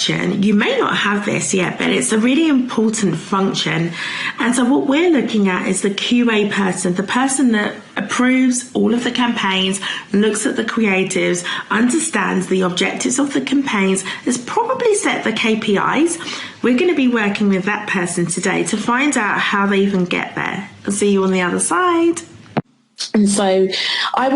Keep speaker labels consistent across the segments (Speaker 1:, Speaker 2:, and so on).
Speaker 1: function. You may not have this yet, but it's a really important function. And so what we're looking at is the QA person, the person that approves all of the campaigns, looks at the creatives, understands the objectives of the campaigns, has probably set the KPIs. We're going to be working with that person today to find out how they even get there. I'll see you on the other side.
Speaker 2: And so I'm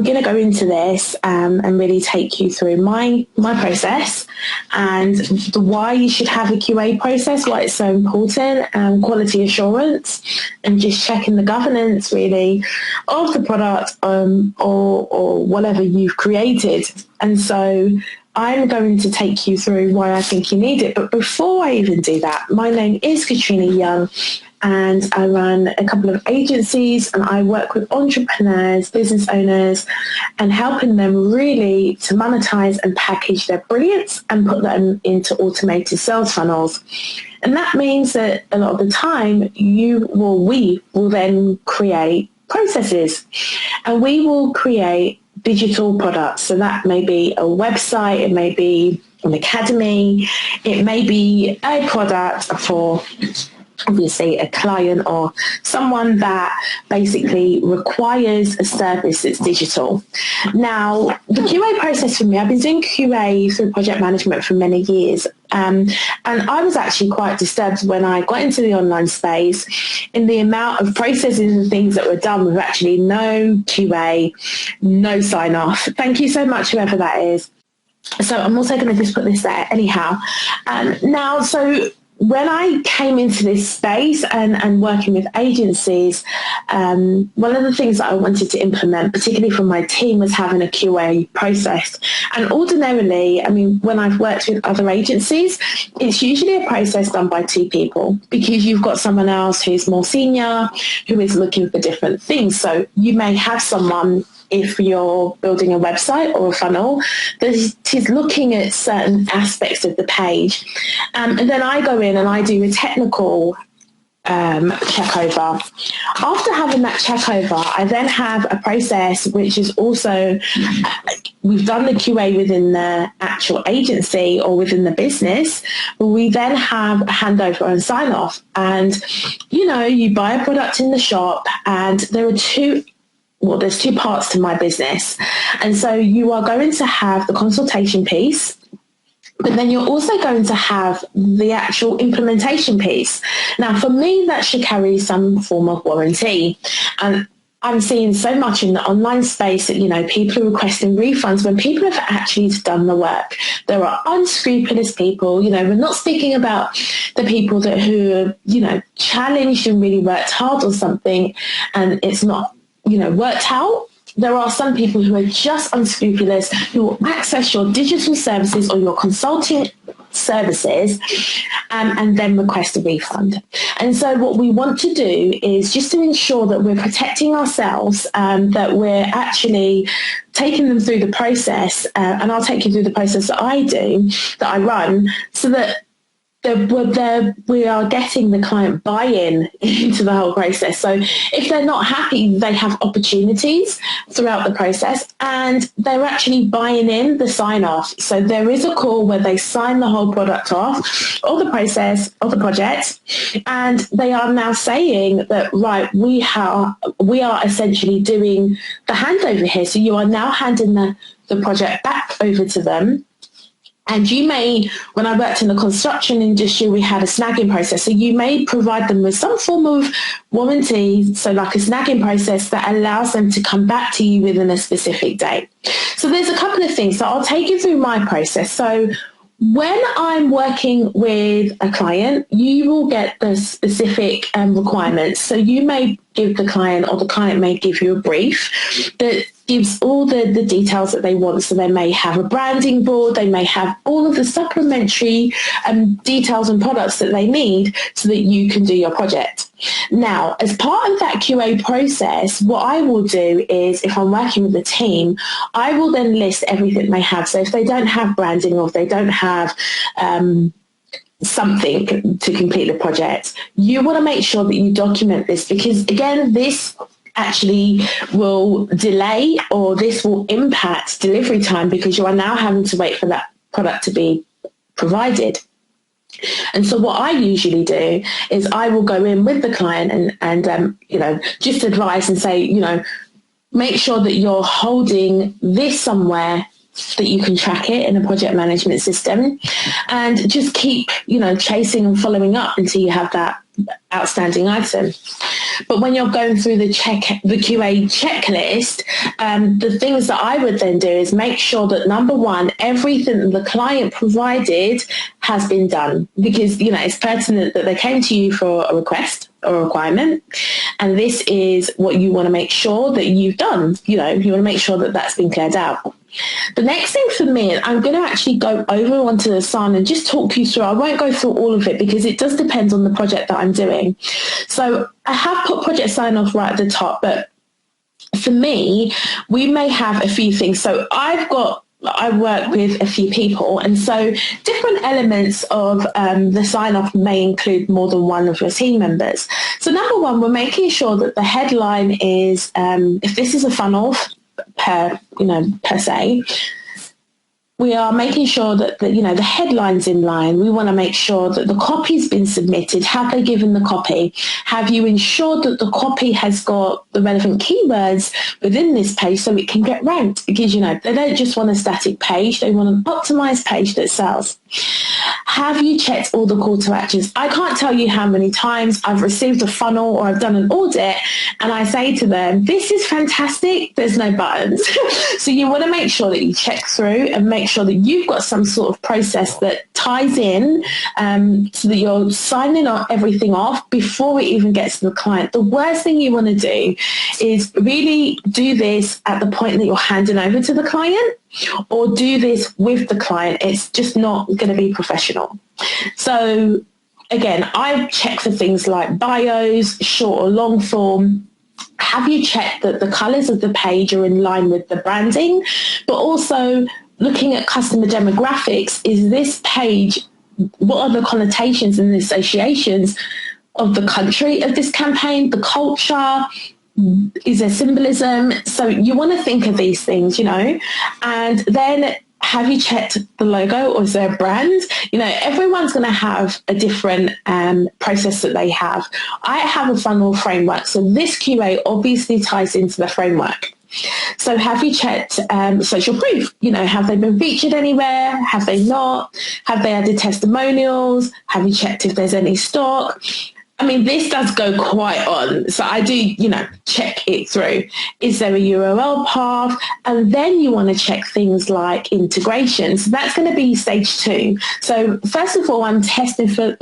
Speaker 2: going to go into this and really take you through my process and why you should have a QA process, why it's so important, quality assurance, and just checking the governance really of the product or whatever you've created. And so I'm going to take you through why I think you need it. But before I even do that, my name is Katrina Young, and I run a couple of agencies, and I work with entrepreneurs, business owners, and helping them really to monetize and package their brilliance and put them into automated sales funnels. And that means that a lot of the time we will then create processes, and we will create digital products. So that may be a website, it may be an academy, it may be a product for obviously a client or someone that basically requires a service that's digital. Now, the QA process for me, I've been doing QA through project management for many years. And I was actually quite disturbed when I got into the online space in the amount of processes and things that were done with actually no QA, no sign off. Thank you so much, whoever that is. So I'm also going to just put this there anyhow. So when I came into this space and working with agencies, one of the things that I wanted to implement, particularly for my team, was having a QA process. And ordinarily, I mean, when I've worked with other agencies, it's usually a process done by two people, because you've got someone else who's more senior, who is looking for different things. So you may have someone, if you're building a website or a funnel, that is looking at certain aspects of the page. And then I go in and I do a technical checkover. After having that checkover, I then have a process which is also, we've done the QA within the actual agency or within the business, but we then have a handover and sign off. And, you buy a product in the shop, and there's two parts to my business. And so you are going to have the consultation piece, but then you're also going to have the actual implementation piece. Now, for me, that should carry some form of warranty. And I'm seeing so much in the online space that, people are requesting refunds when people have actually done the work. There are unscrupulous people, we're not speaking about the people who challenged and really worked hard on something and it's not, worked out. There are some people who are just unscrupulous, who will access your digital services or your consulting services and then request a refund. And so what we want to do is just to ensure that we're protecting ourselves, that we're actually taking them through the process, and I'll take you through the process that I run, so that we are getting the client buy-in into the whole process. So if they're not happy, they have opportunities throughout the process, and they're actually buying in the sign-off. So there is a call where they sign the whole product off, or the process, or the project, and they are now saying that, right, we are essentially doing the handover here. So you are now handing the project back over to them. And you may, when I worked in the construction industry, we had a snagging process. So you may provide them with some form of warranty, so like a snagging process that allows them to come back to you within a specific date. So there's a couple of things. So I'll take you through my process. So when I'm working with a client, you will get the specific requirements. So you may give the client, or the client may give you a brief that gives all the details that they want. So they may have a branding board, they may have all of the supplementary details and products that they need so that you can do your project. Now, as part of that QA process, what I will do is, if I'm working with a team, I will then list everything they have. So if they don't have branding, or if they don't have something to complete the project, you want to make sure that you document this, because again, this actually will delay, or this will impact delivery time, because you are now having to wait for that product to be provided. And so what I usually do is I will go in with the client and just advise and say, make sure that you're holding this somewhere that you can track it in a project management system, and just keep, chasing and following up until you have that outstanding item. But when you're going through the QA checklist, the things that I would then do is make sure that, number one, everything that the client provided has been done, because, it's pertinent that they came to you for a request or a requirement, and this is what you want to make sure that you've done. You want to make sure that that's been cleared out. The next thing for me, I'm going to actually go over onto the Asana and just talk you through. I won't go through all of it because it does depend on the project that I'm doing. So I have put project sign off right at the top, but for me, we may have a few things. So I work with a few people, and so different elements of the sign-off may include more than one of your team members. So number one, we're making sure that the headline is, if this is a funnel per se, we are making sure that the headline's in line. We want to make sure that the copy's been submitted. Have they given the copy? Have you ensured that the copy has got the relevant keywords within this page so it can get ranked? Because, they don't just want a static page. They want an optimized page that sells. Have you checked all the call to actions? I can't tell you how many times I've received a funnel or I've done an audit and I say to them, this is fantastic, there's no buttons. So you want to make sure that you check through and make sure that you've got some sort of process that ties in, so that you're signing everything off before it even gets to the client. The worst thing you want to do is really do this at the point that you're handing over to the client, or do this with the client. It's just not going to be professional. So again, I check for things like bios, short or long form. Have you checked that the colors of the page are in line with the branding? But also looking at customer demographics, is this page, what are the connotations and the associations of the country of this campaign, the culture? Is there symbolism? So you want to think of these things, and then have you checked the logo, or is there a brand? Everyone's going to have a different process that they have. I have a funnel framework, so this QA obviously ties into the framework. So have you checked social proof? Have they been featured anywhere? Have they not? Have they added testimonials? Have you checked if there's any stock? I mean, this does go quite on. So I do, check it through. Is there a URL path? And then you want to check things like integration. So that's going to be stage 2. So first of all, I'm testing for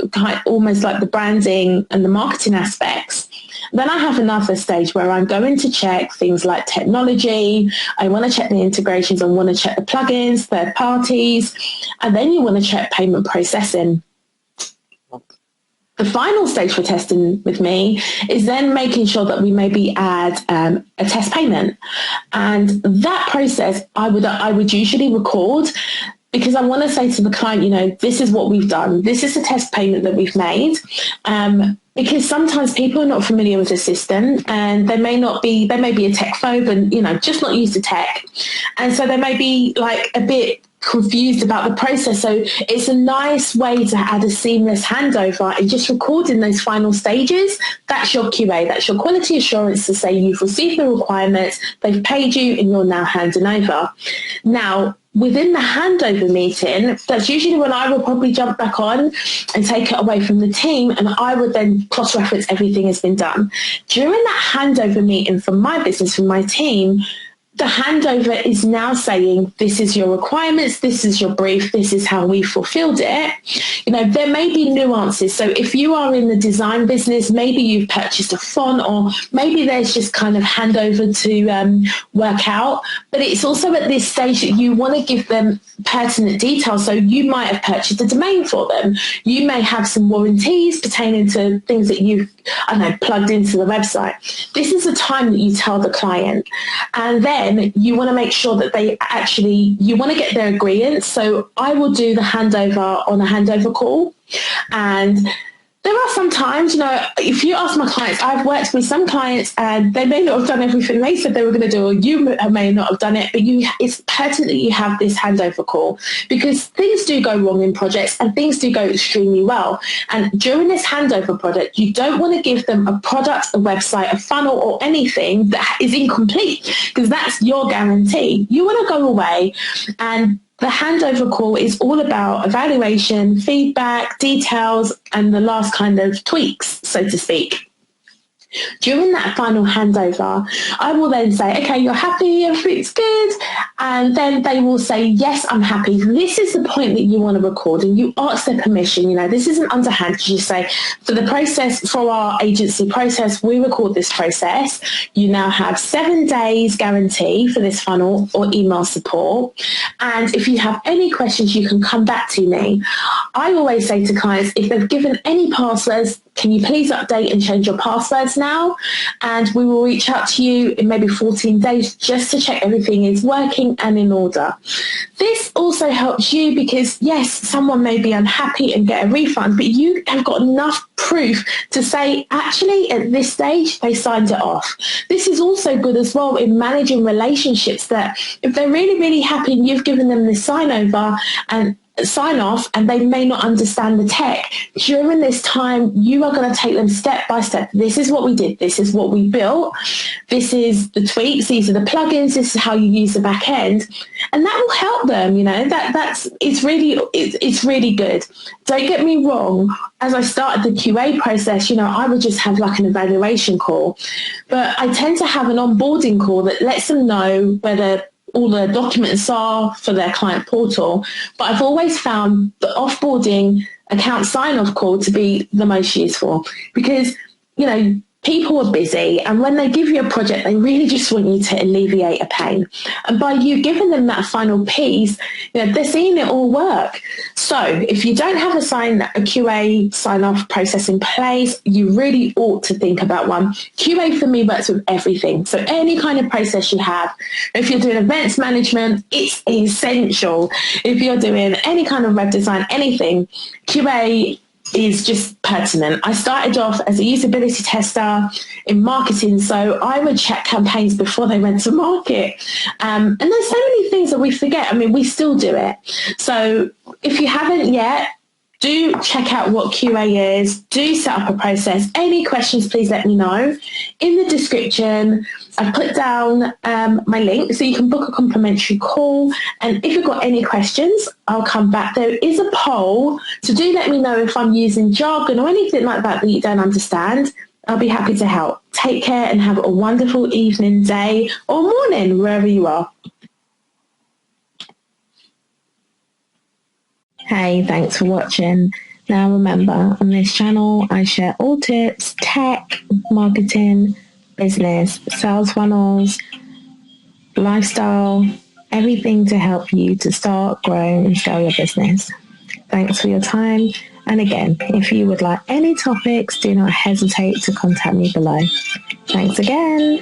Speaker 2: almost like the branding and the marketing aspects. Then I have another stage where I'm going to check things like technology. I want to check the integrations. I want to check the plugins, third parties. And then you want to check payment processing. The final stage for testing with me is then making sure that we maybe add a test payment. And that process I would usually record, because I want to say to the client, this is what we've done. This is the test payment that we've made. Because sometimes people are not familiar with the system, and they may be a tech phobe and, just not used to tech. And so they may be like a bit confused about the process. So it's a nice way to add a seamless handover and just recording those final stages. That's your QA. That's your quality assurance to say you've received the requirements, they've paid you, and you're now handing over. Now, within the handover meeting, that's usually when I will probably jump back on and take it away from the team, and I would then cross-reference everything has been done. During that handover meeting for my business, for my team, the handover is now saying, this is your requirements, this is your brief, this is how we fulfilled it. There may be nuances. So if you are in the design business, maybe you've purchased a font, or maybe there's just kind of handover to work out. But it's also at this stage that you want to give them pertinent details. So you might have purchased a domain for them. You may have some warranties pertaining to things that you've, plugged into the website. This is the time that you tell the client. And then you want to make sure that you want to get their agreement. So I will do the handover on a handover call, and There are some times, if you ask my clients, I've worked with some clients and they may not have done everything they said they were going to do, or you may not have done it, but it's pertinent that you have this handover call, because things do go wrong in projects and things do go extremely well. And during this handover project, you don't want to give them a product, a website, a funnel, or anything that is incomplete, because that's your guarantee. You want to go away, and the handover call is all about evaluation, feedback, details, and the last kind of tweaks, so to speak. During that final handover, I will then say, okay, you're happy, everything's good. And then they will say, yes, I'm happy. This is the point that you want to record, and you ask their permission. This isn't underhand. You say, for the process, for our agency process, we record this process. You now have 7 days guarantee for this funnel or email support. And if you have any questions, you can come back to me. I always say to clients, if they've given any passwords, can you please update and change your passwords now? And we will reach out to you in maybe 14 days just to check everything is working and in order. This also helps you because, yes, someone may be unhappy and get a refund, but you have got enough proof to say, actually, at this stage, they signed it off. This is also good as well in managing relationships, that if they're really, really happy and you've given them this sign over and sign off, and they may not understand the tech, during this time you are going to take them step by step. This is what we did, this is what we built, this is the tweaks, these are the plugins, this is how you use the back end, and that will help them. It's really good. Don't get me wrong, as I started the QA process, I would just have like an evaluation call, but I tend to have an onboarding call that lets them know whether all the documents are for their client portal. But I've always found the offboarding account sign-off call to be the most useful, because, people are busy, and when they give you a project, they really just want you to alleviate a pain. And by you giving them that final piece, they're seeing it all work. So if you don't have a QA sign-off process in place, you really ought to think about one. QA for me works with everything. So any kind of process you have, if you're doing events management, it's essential. If you're doing any kind of web design, anything, QA is just pertinent. I started off as a usability tester in marketing, so I would check campaigns before they went to market. And there's so many things that we forget. We still do it. So if you haven't yet, do check out what QA is. Do set up a process. Any questions, please let me know. In the description, I've put down my link so you can book a complimentary call. And if you've got any questions, I'll come back. There is a poll, so do let me know if I'm using jargon or anything like that you don't understand. I'll be happy to help. Take care and have a wonderful evening, day, or morning, wherever you are. Hey, thanks for watching. Now remember, on this channel, I share all tips, tech, marketing, business, sales funnels, lifestyle, everything to help you to start, grow, and scale your business. Thanks for your time. And again, if you would like any topics, do not hesitate to contact me below. Thanks again.